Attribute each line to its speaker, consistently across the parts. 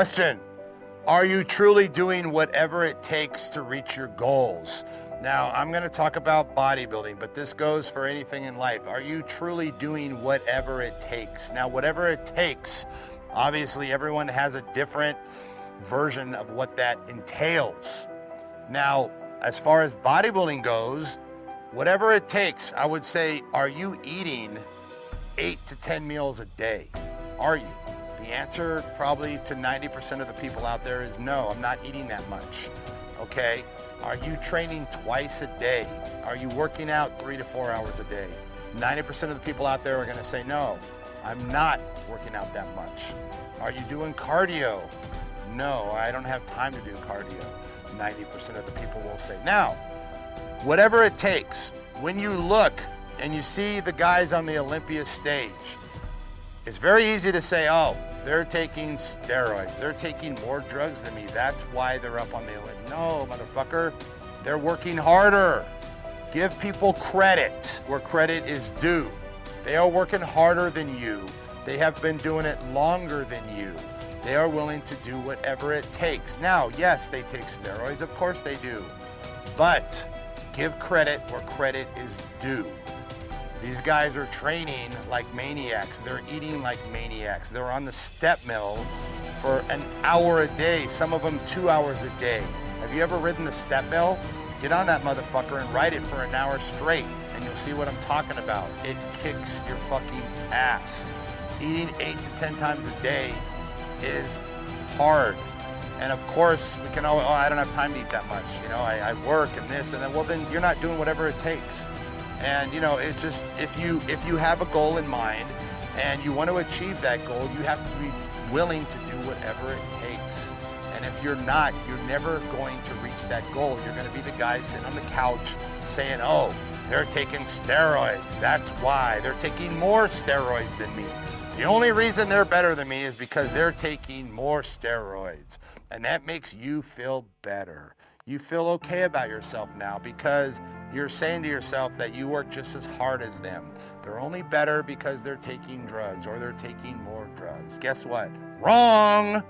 Speaker 1: Question: are you truly doing whatever it takes to reach your goals? Now, I'm going to talk about bodybuilding, but this goes for anything in life. Are you truly doing whatever it takes? Now, whatever it takes, obviously everyone has a different version of what that entails. Now, as far as bodybuilding goes, whatever it takes, I would say, are you eating 8 to 10 meals a day? Are you? The answer probably to 90% of the people out there is no, I'm not eating that much, okay? Are you training twice a day? Are you working out 3 to 4 hours a day? 90% of the people out there are gonna say no, I'm not working out that much. Are you doing cardio? No, I don't have time to do cardio. 90% of the people will say. Now, whatever it takes, when you look and you see the guys on the Olympia stage, it's very easy to say, oh, they're taking steroids, they're taking more drugs than me, that's why they're up on the Olympia. No, motherfucker, they're working harder. Give people credit where credit is due. They are working harder than you. They have been doing it longer than you. They are willing to do whatever it takes. Now, yes, they take steroids, of course they do, but give credit where credit is due. These guys are training like maniacs. They're eating like maniacs. They're on the step mill for an hour a day, some of them 2 hours a day. Have you ever ridden the step mill? Get on that motherfucker and ride it for an hour straight, and you'll see what I'm talking about. It kicks your fucking ass. Eating 8 to 10 times a day is hard. And of course, we can always, oh, I don't have time to eat that much. You know, I work and this and then, well, then you're not doing whatever it takes. And you know, it's just, if you have a goal in mind and you want to achieve that goal, you have to be willing to do whatever it takes. And if you're not, you're never going to reach that goal. You're going to be the guy sitting on the couch saying, oh, they're taking steroids. That's why. They're taking more steroids than me. The only reason they're better than me is because they're taking more steroids. And that makes you feel better. You feel okay about yourself now because you're saying to yourself that you work just as hard as them. They're only better because they're taking drugs or they're taking more drugs. Guess what? Wrong.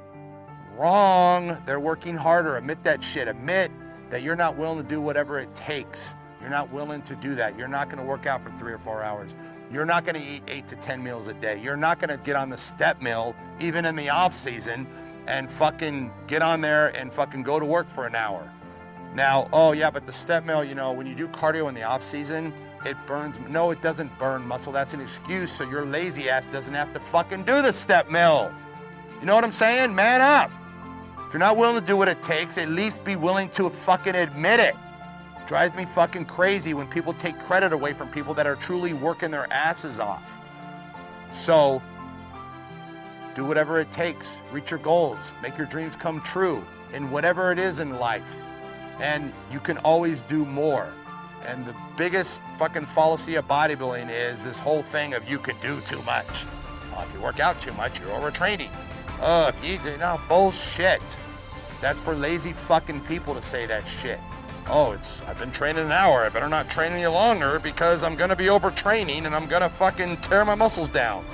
Speaker 1: Wrong. They're working harder. Admit that shit. Admit that you're not willing to do whatever it takes. You're not willing to do that. You're not going to work out for 3 or 4 hours. You're not going to eat 8 to 10 meals a day. You're not going to get on the step mill, even in the off season, and fucking get on there and fucking go to work for an hour. Now, oh yeah, but the step mill, you know, when you do cardio in the off season, it burns. No, it doesn't burn muscle. That's an excuse so your lazy ass doesn't have to fucking do the step mill. You know what I'm saying? Man up. If you're not willing to do what it takes, at least be willing to fucking admit it. Drives me fucking crazy when people take credit away from people that are truly working their asses off. So, do whatever it takes. Reach your goals. Make your dreams come true in whatever it is in life. And you can always do more. And the biggest fucking fallacy of bodybuilding is this whole thing of you can do too much. If you work out too much, you're overtraining. If you do, no, bullshit. That's for lazy fucking people to say that shit. Oh, I've been training an hour, I better not train any longer because I'm gonna be overtraining and I'm gonna fucking tear my muscles down.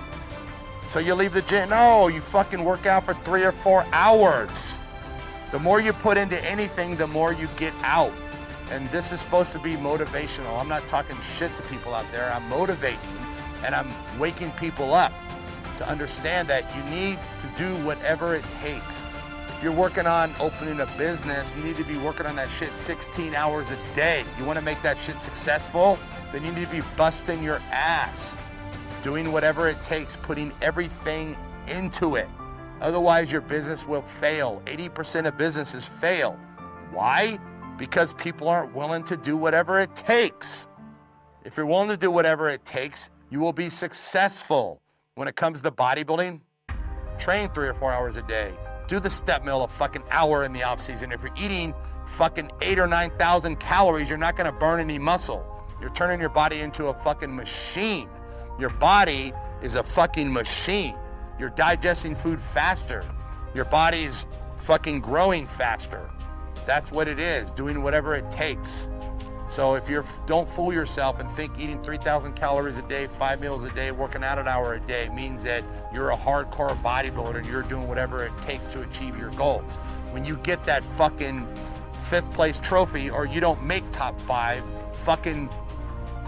Speaker 1: So you leave the gym. No, you fucking work out for 3 or 4 hours. The more you put into anything, the more you get out. And this is supposed to be motivational. I'm not talking shit to people out there. I'm motivating and I'm waking people up to understand that you need to do whatever it takes. If you're working on opening a business, you need to be working on that shit 16 hours a day. You want to make that shit successful? Then you need to be busting your ass, doing whatever it takes, putting everything into it. Otherwise, your business will fail. 80% of businesses fail. Why? Because people aren't willing to do whatever it takes. If you're willing to do whatever it takes, you will be successful. When it comes to bodybuilding, train 3 or 4 hours a day. Do the step mill a fucking hour in the off season. If you're eating fucking 8,000 or 9,000 calories, you're not gonna burn any muscle. You're turning your body into a fucking machine. Your body is a fucking machine. You're digesting food faster. Your body's fucking growing faster. That's what it is, doing whatever it takes. So if don't fool yourself and think eating 3,000 calories a day, 5 meals a day, working out an hour a day means that you're a hardcore bodybuilder and you're doing whatever it takes to achieve your goals. When you get that fucking 5th place trophy or you don't make top 5, fucking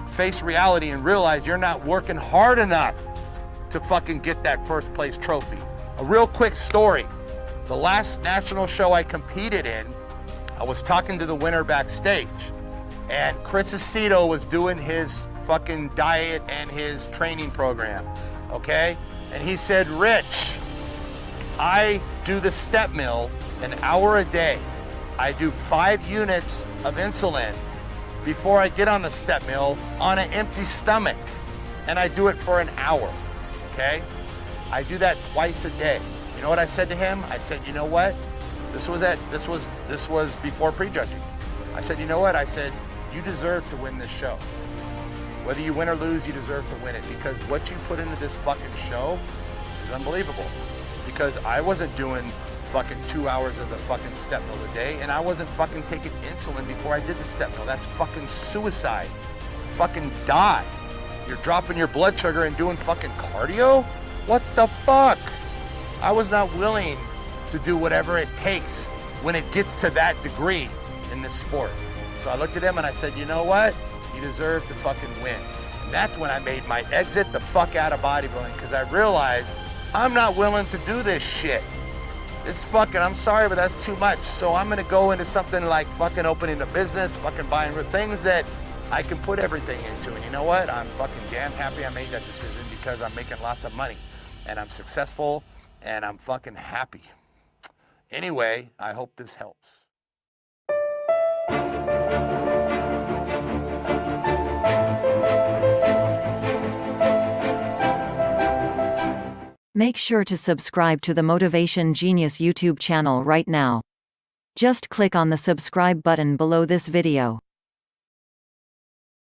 Speaker 1: face reality and realize you're not working hard enough to fucking get that 1st place trophy. A real quick story. The last national show I competed in, I was talking to the winner backstage, and Chris Aceto was doing his fucking diet and his training program, okay? And he said, Rich, I do the step mill an hour a day. I do 5 units of insulin before I get on the step mill on an empty stomach. And I do it for an hour, okay? I do that twice a day. You know what I said to him? I said, you know what? This was before prejudging. I said, you know what? I said, you deserve to win this show. Whether you win or lose, you deserve to win it, because what you put into this fucking show is unbelievable. Because I wasn't doing fucking 2 hours of the fucking step mill a day, and I wasn't fucking taking insulin before I did the step mill. That's fucking suicide. Fucking die. You're dropping your blood sugar and doing fucking cardio? What the fuck? I was not willing to do whatever it takes when it gets to that degree in this sport. So I looked at him and I said, you know what? You deserve to fucking win. And that's when I made my exit the fuck out of bodybuilding, because I realized I'm not willing to do this shit. It's fucking, I'm sorry, but that's too much. So I'm gonna go into something like fucking opening a business, fucking buying things that I can put everything into. And you know what? I'm fucking damn happy I made that decision, because I'm making lots of money and I'm successful and I'm fucking happy. Anyway, I hope this helps.
Speaker 2: Make sure to subscribe to the Motivation Genius YouTube channel right now. Just click on the subscribe button below this video.